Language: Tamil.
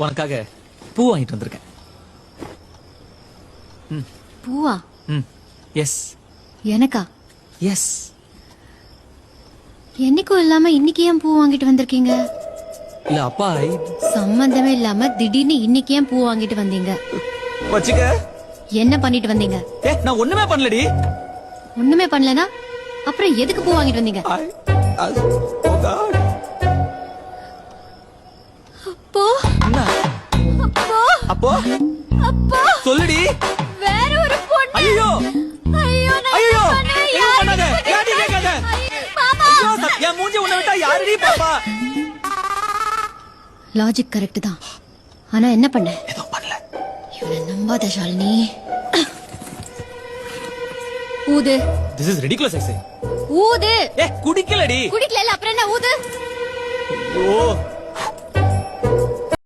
உனக்காக பூ வாங்கிட்டு வந்திருக்கேன். பூவா? எஸ். எனக்கா? எஸ். என்னைக்கும் இல்லாம இன்னைக்கு ஏன் பூ வாங்கிட்டு வந்திருக்கீங்க? இல்ல அப்பா சம்பந்தமே இல்லாம திடீர்னு இன்னைக்கு ஏன் பூ வாங்கிட்டு வந்தீங்க? வச்சுக்க. என்ன பண்ணிட்டு வந்தீங்க? நான் ஒண்ணுமே பண்ணலடி. ஒண்ணுமே பண்ணலனா அப்புறம் எதுக்கு பூ வாங்கிட்டு வந்தீங்க? அப்போ அப்போ அப்போ அப்போ சொல்லுடி. வேற ஒரு பொண்ணு. ஐயோ ஐயோ ஐயோ என்ன பண்ணாத? யாடி கேக்காத. பாப்பா என் மூஞ்சி உன்னை விட்டா யாரடி பாப்பா? லாஜிக் கரெக்ட் தான். ஆனா என்ன பண்ண? ஏதோ பண்ணல. இவனை நம்பாத ஷாலினி. ஊது. This is ridiculous. ஊது. குடிக்கலடி. குடிக்கல அப்புறம் என்ன ஊது? ஐயோ